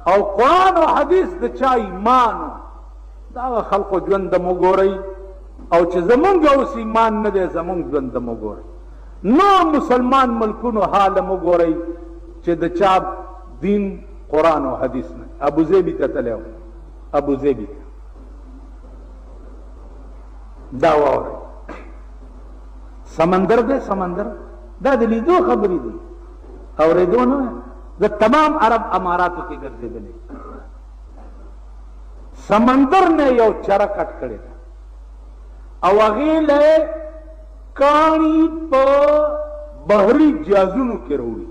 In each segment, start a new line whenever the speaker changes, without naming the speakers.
او قرآن او حدیث د چا ایمان دا خلقو ژوند دم وګورئ او چې زمونږ اوس ایمان نه دی زمونږ ژوند دم وګورئ نو مسلمان ملکونو حال هم وګورئ چې د چا دین قرآن او حدیث نه. ابو ظبي ته تللی و، ابو ظبي دا واورئ سمندر دی، سمندر دا د لیدو خبرې دي اورېدو نه، د تمام عرب اماراتو کې ګرځېدلی سمندر نه یو چره کټ کړې ده او هغې له کاڼي په بحري جهازونو کې راوړي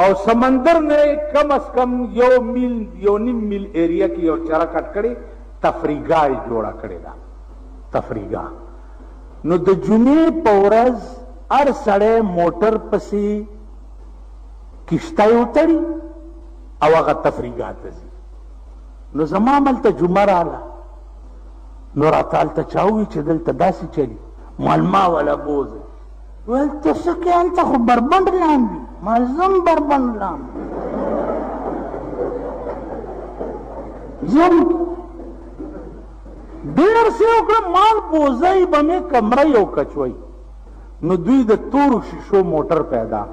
او سمندر نه کم از کم یو میل یو نیم میل ایریا کې یو چره کټ کړې تفریګاه یې جوړه کړې ده تفریګاه. نو د جمعې په ورځ هر سړی موټر پسې کشته یې وتړي او هغه تفریګاه ته ځي. نو زما هملته جمعه راغله نو راته هلته چا ووي چې دلته داسې چلي مالما والا بوځي ویل ته څه کې هلته خو بربنډ لاندي ما زم بربنډ لاندي زم ډېر څه وکړم مال بوځی به مې کمره یو کچوئ. نو دوی د تورو شیشو موټر پیدا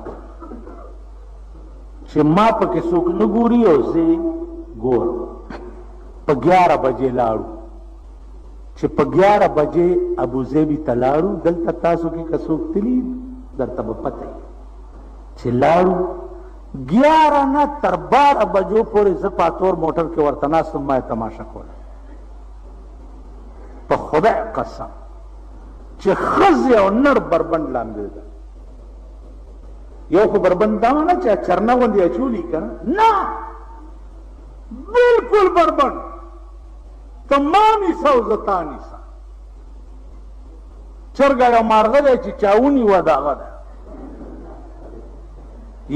چې ما پکې څوک نه ګوري او زه ګورم. په 11 بجې لاړو چې په 11 بجې ابوظبي ته لاړو. دلته تاسو کې که څوک تلي درته به پته وي چې لاړو 11 نه تر 12 بجو پورې زه پاتور موټر کې ورته ناست وم ما یې تماشه کوله. په خدای قسم چې ښځې او نر بربنډ لاندې ده. یو خو بربنډ دا نه چې چرنه غوندې اچولي که نه بالکل بربنډ تمامی سو زتانی سا چرګه یو مارغه دی چې چا ونیوه د هغه ده.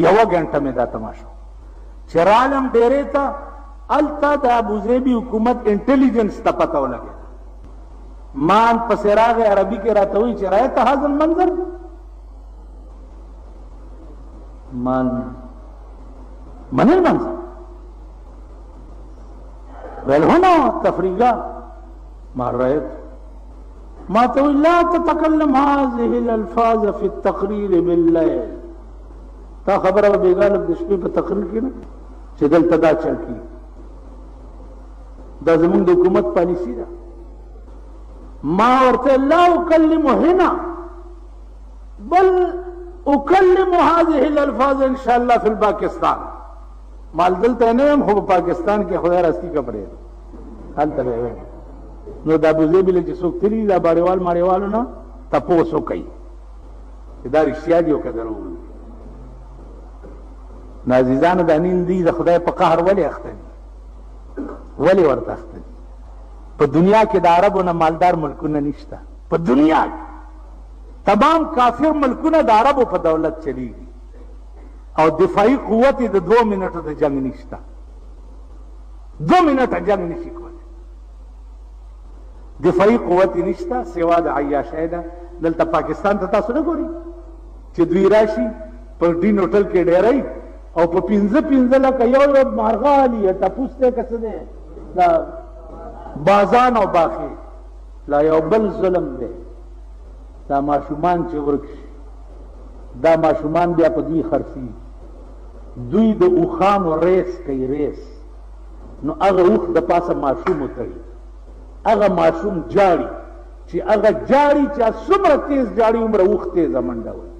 یوه ګنټه مې دا تماشه چې رالم ډېرې ته هلته د ابوظبي حکومت انټلیجنس ته پته ولګېده. مان پسې راغی عربي کې راته وایي چې رایت هذا المنظر من المنظر ویل هنا تفریقا ما رأيت ما تقول لا تتكلم هذه الألفاظ في التقرير بالليل. تا خبره بیګانه د شپې په تقریر کې نه چې دلته دا چل کی دا زمونږ د حکومت پالیسي ده. ما ورته لا أكلم هنا بل أكلم هذه الألفاظ إن شاء الله في الباکستان. مال دلته نه یم خو په پاکستان کې خدای راستی کپړې هلته به وي. نو د ابوظبي له چې څوک تلي دا باړېوال ماړېوالو نه تپوس وکوي چې دا رښتیا دي او که دروغ دي. نو عزیزانو دا نین دی د خدای په قهر ولې اخته دي ولې ورته اخته دي؟ په دنیا کې د عربو نه مالدار ملکونه نشته. په دنیا کې تمام کافر ملکونه د عربو په دولت چلیږي او دفاعي قوت د 2 منټو د جنگ نشته. 2 منټه جنگ نشي کولی. دفاعي قوت نشته سوا د عیاشۍ ده. دلته پاکستان ته تاسو نه ګورئ چې دوی راشي په ډین هوټل کې ډېرئ او په 15 لکه یو مارغه علي ټپوس دی که څه دی دا بازان او باخي لا یو بل ظلم دی. دا ماشومان چې ورک شي دا ماشومان بیا په دوی خرڅي. دوی د اوښانو ریس کوي ریس. نو هغه اوښ د پاسه ماشوم وتړي هغه ماشوم جاړي چې هغه جاړي چې څومره تیز جاړي عمره اوښ تیزه منډه وي.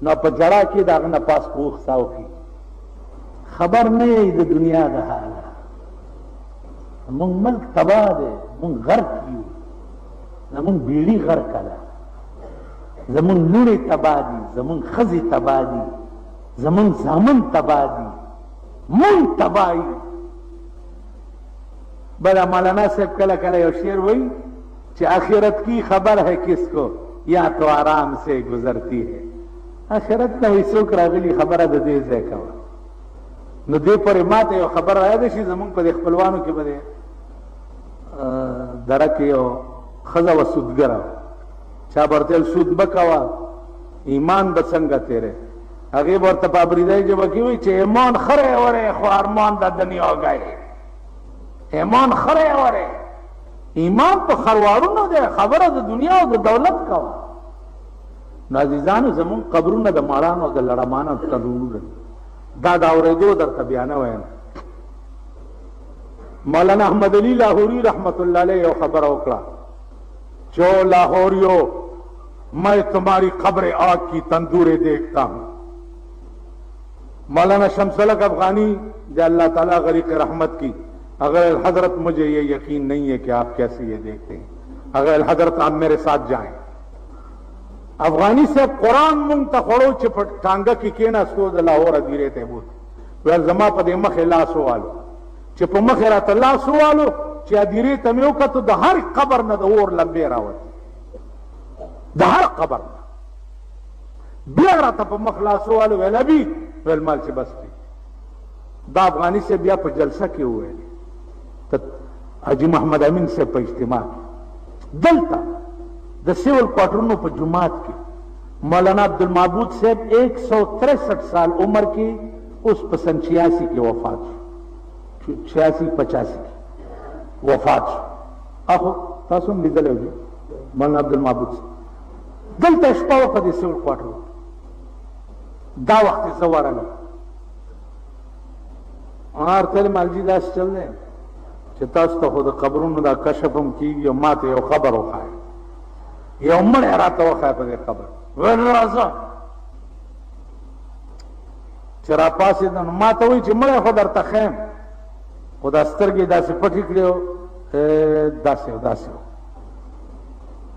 نو په جړا کې د هغه نه پاس په اوښ ساو کړي. خبر نه یې د دنیا د حاله. زمونږ ملک تباه دی مونږ غرق یو زمونږ بیړي غرقه ده زمونږ لوڼې تباه دي زمونږ ښځې تباه دي زمونږ زامن تباه دي مونږ تباه یو. بلا مولانا صاحب کله کله یو شعر وایي چې آخرت کی خبر ہے کس کو یا تو آرام سے گزرتی ہے. آخرت ته وایي څوک راغلي خبره د دې ځای کوه. نو دې پورې ما ته یو خبر رایاده شي زمونږ په دې خپلوانو کې به دی دره کې یو ښځه وه سودګره چا به ورته ویل سود به کوه ایمان به څنګه تیری هغه ورته په بریدای جبه کې وي چې ایمان خره وره خو ارمان د دنیا غای ایمان خره وره ایمان په خروارونو ده خبره د دنیا او د دولت کا نازیزانو زمون قبرونه د مارانو او د لړمانو تدور دا دا اورېدو درته بیان وایم مولانا احمد علی لاہوری رحمت اللہ علیہ یو خبر وکړه جو لاہوریو میں تمہاری قبر آگ کی تندورے دیکھتا ہوں مولانا شمس الحق افغانی جو اللہ تعالیٰ غریق رحمت کی اگر حضرت مجھے یہ یقین نہیں ہے کہ آپ کیسے یہ دیکھتے ہیں اگر حضرت آپ میرے ساتھ جائیں افغانی سے قرآن منگتا خوڑو چپٹ ٹانگا کی کینا سود لاہور ادیرے تے بود ویل زما پا دے مخ لاسو والو چپ مخ رات لاسو والو چی ادیرے تمیو کا تو دا ہر قبر نہ دا اور لمبے راوت دا ہر قبر نہ بیا رات پا مخ لاسو والو ویل ابھی ویل مال سے بس پی دا افغانی سے بیا پا جلسہ کی ہوئے حاجی محمد امین سے پا اجتماع دلتا دا سیول کوارٹرنو پا جماعت کی مولانا عبدالمعبود صاحب 163 سال عمر کی اس پا سن 86 کی وفات 86-85 کی وفات آخو تاسو هم لیدلی وجه مولانا عبدالمعبود صاحب دلتا شپه وکړه د سیول کوارټر دا وخت زه ورغلم ورته ویل مالجي داسې چل دی چې تاسو ته خو د قبرونو دا کشف هم کېږي او ما ته یو خبر وښایه یو مړی راته وښایه په دې قبر ویل راځه چې راپاڅېدم نو ما ته وایي چې مړی خو درته ښیم خو دا سترګې داسې پټې کړې وو داسې او داسې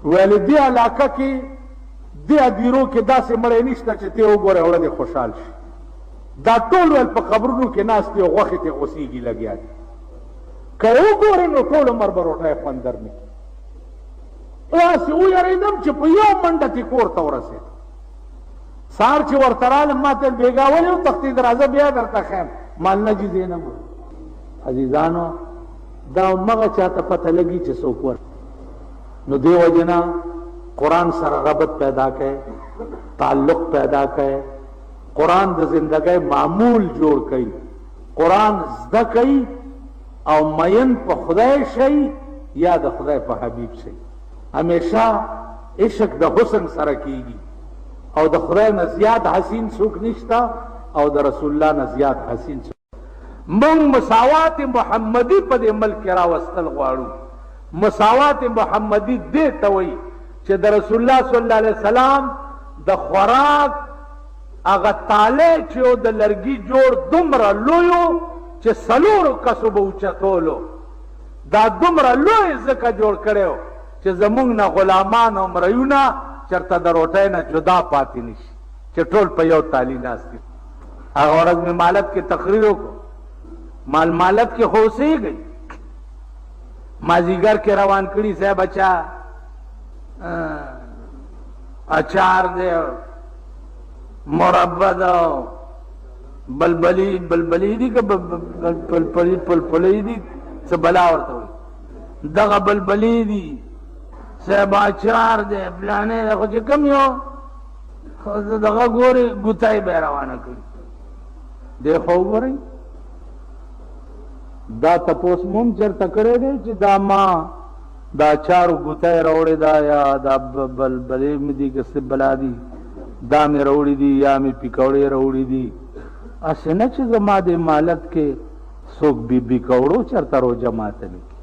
ویل دې علاقه کې دې ادیرو کې داسې مړی نشته چې ته وګورې اوړه دې خوشحال شي دا ټول ویل په قبرونو کې ناست دي او غوښې ته غوسېږي لګیا دي که وګورې نو ټول عمر به روټۍ خوند درنه کړي داسې ویرېدم چې په یو منډه کې کور ته ورسېدم سهار چې ورته رالم ما ته بېګا ولې وتښتېد راځه بیا درته ښیم مال نه جزې نه مو عزیزانو دا همغه چاته پته لګي چې څوک ور نو دې وجې نه قرآن سره ربط پیدا کړئ تعلق پیدا کړئ قرآن د زندګۍ معمول جوړ کړئ قرآن زده کړئ او مین په خدای شئ یا د خدای په حبیب شئ همیشه عشق د حسن سره کیږي او د خدای نه زیات حسین څوک نشته او د رسول الله نه زیات حسین څوک من مساوات محمدی په دې ملک راوستل غواړو مساوات محمدی دې ته وایي چې د رسول الله صلی الله علیه وسلم د خوراک هغه تالی چې د لرګي جوړ دومره لویو چې څلورو کسو به اوچتولو دا دومره لوی ځکه جوړ کړی چې زمونږ نه غلامان او مریونه چېرته د روټۍ نه جدا پاتې نشي چې ټول په یو تالي ناست دي هغه ورځ مې مالت کې تقریر وکړو مالت کې خو اوسېږئ مازیګر کې روان کړي صاحب اچا اچار دی مربع ده بلبلی دي که پلپلی دي څه بلا ورته وایي دغه بلبلی دي صاحب اچار دی فلانې ده خو چې کوم یو دغه ګورې ګوتای به یې روانه کړي دی خو وګورئ دا تپوس مم چرته کړی دی چې دا ما دا چارو ګوتای راوړې ده یا دا بلبلې مې دي که څه بلا دي دا مې راوړي دي یا مې پیکوړې راوړي دي هسې نه چې زما د مالت کې څوک بیکوړو چېرته روژه ماته نه کړي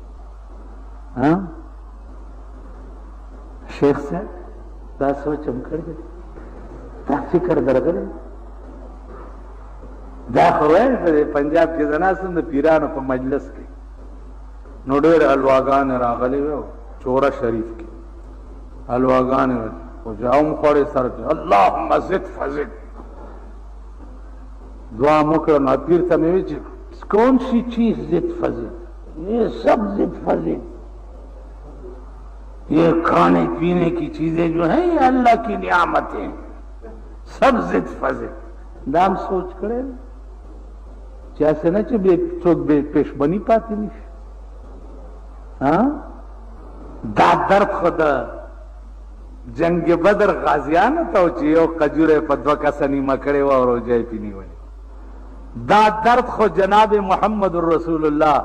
شیخ صاحب دا سوچ هم کړی دا فکر درغلی دا خو وایم په پنجاب کې زه ناست یم د پیرانو په مجلس کې نو ډېرې حلواګانې راغلې وې چوره شریف کې حلواګانې خو چا هم خوړې سر کې اللهم زد فزد دعا مو کړه نو پیر ته مې ویل چې کون سی چیز زد فزد یہ سب زد فزد یہ کھانے پینے کی چیزیں جو ہیں یہ اللہ کی نعمتیں سب زد فزد دام سوچ کرے چیسے نا چھ څوک بے پیشبنی پاتی نشي دا درد خدا جنگ بدر غازیانو ته چې یو قجوره په 2 کسه نیمه کړې وه او روژه یې پې نیولې. دا درد خو جناب محمد رسول الله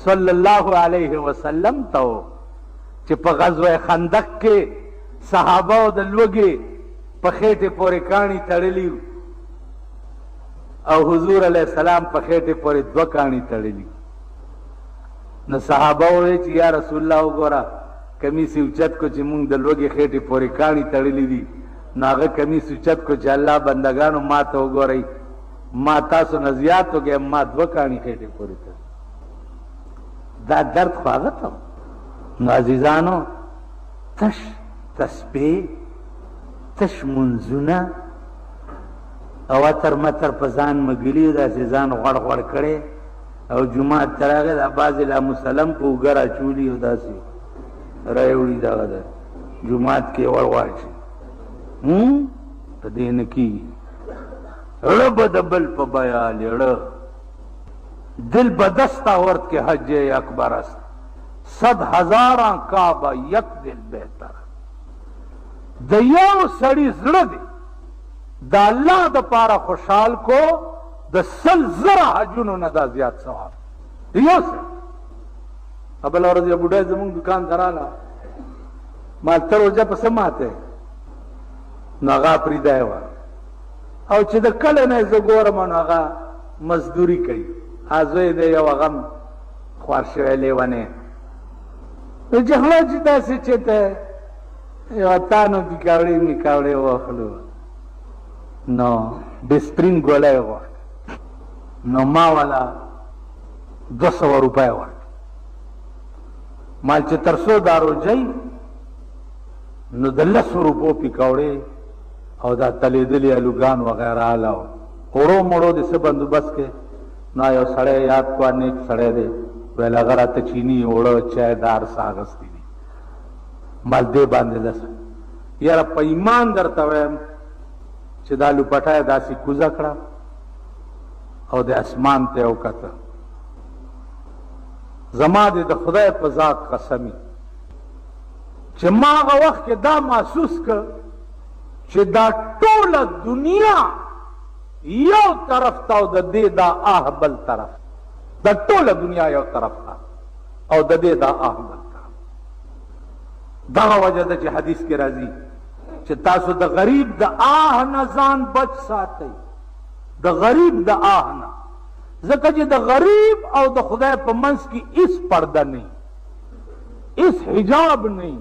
صلی الله علیه وسلم ته و چې په غزوه خندق کې صحابه د لوږې په خېټې پورې کاڼي تړلي او حضور علیه السلام په خېټې پورې 2 کاڼي تړلي. نو صحابه وویل چې یا رسول الله وګوره کمیس اوچت کو چې مونږ د لوږې خېټې پورې کاڼي تړلي دي، نو هغه کمیس اوچت کو چې الله بندګانو ما ته وګورئ ما تاسو نه زیات وګیا ما 2 کاڼي خېټې پورې تړلي. دا درد خو هغه ته نو عزیزانو تش تسبیح تش منځونه او اتر متر په ځان مګلي داسې ځان غوړ غوړ کړی او جمعه ته راغی دا بعضې لا مسلم په اوږه راچولي او داسې راوړي دغه ده جومات کې ور واچي په دې نه کېږي. ړه به د بل په بیال ړه دل به دستا ورد کے حج اکبر است 100,000 کعبه یک دل بہتر. د یو سړي زړه دی د الله د پاره خوشحال کو د 100,000 حجونو نه دا زیات ثواب د یو سړي. بله ورځ یو بوډۍ زمونږ دکان ته راغله ما ته روژه په څه ماته نو هغه پرېدی وه او چې د کله نه یې زه ګورم نو هغه مزدوري کوي. زوی دی یو هغه خوار شوی لیونی جهله چې داسې چې ته یو اتانو پیکاوړې میکاوړې واخلو نو ډسپرین ګولی غوښت نو ما والا 200 روپۍ ورکړ. مال چې تر څو دا روژی نو د 10 روپو پیکاوړې او دا تلیدلي الوګان وغیره الاو وړو مړو د څه بندوبست کې نو یو سړی یاد کړه نیک سړی دی ویل هغه راته چیني اوړه چای دار څه اخیستی دي مال دې باندې 10 یاره په ایمان درته وایم چې دا لوپټه داسې کوزه کړه او د اسمان ته وکته زما دې د خدای په ذات قسمی چې ما هغه وخت کې دا محسوس کړ چې دا ټوله دنیا یو طرف ته او د دې دا آه بل طرف دا ټوله دنیا یو طرف ته او د دې دا آه بل طرف. دغه وجه ده چې حدیث کې راځي چې تاسو د غریب د آه نه ځان بچ ساتئ د غریب د آه نه ځکه چې د غریب او د خدای په منځ کې هیڅ پرده نه هیڅ حجاب نه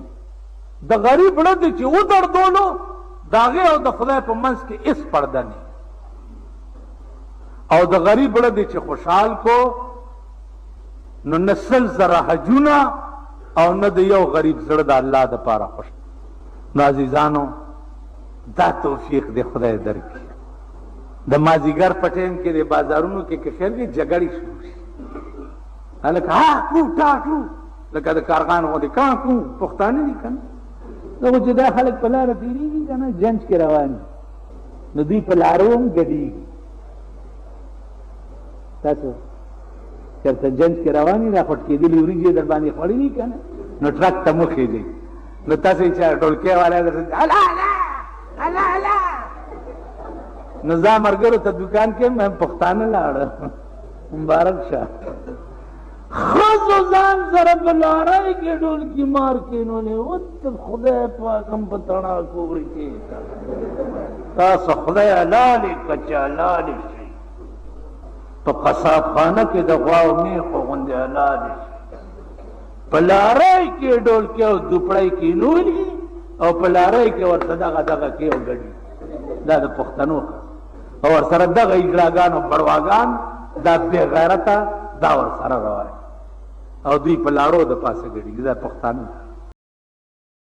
د غریب ړه دی چې ودردولو د هغې او د خدای په منځ کې هیڅ پرده نه او د غریب ړه دی چې خوشحال کو نو نه 100,000 حجونه او نه د یو غریب زړه د الله د پاره خوش. نو عزیزانو دا توفیق دی خدای درکړي. د مازیګر په ټیم کې د بازارونو کې که خیر دی جګړې شروع شي هلکه ها کړو ټا کړو لکه د کارغان غوندې کا کړو پښتانه دي که نه دغه چې دا خلک په لاره تېرېږي که نه جنج کې روان دي نو دوی په لارو هم ګډېږي. تاسو چېرته جنج کې روان دي دا خوټ کېدلي وریجې در باندې خوړلي که نه نو ټرک ته مه خېږئ نو تاسو چې ډولکۍ والا درته الله الله الله الله نو زه ملګرو ته دکان کې مې پښتانه لاړه مبارک شه ښځو ځان سره په لارۍ کې ډولکي مار کېنولې وت خدای پاک هم په تڼاکو وړي تاسو خدای حلالې کچه حلالې شئ په قصاب خانه کې د غواو میخو غوندې حلالې شئ په لارۍ کې ډولکي او دوپړی کېنولي او په لارۍ کې ورته دغه کې او ګډي دا د پښتنو او ورسره دغه اجراګان او بړواګان دا بې غیرته دا ورسره روان او دوی په لاړو د پاسه ګډي دا پښتانه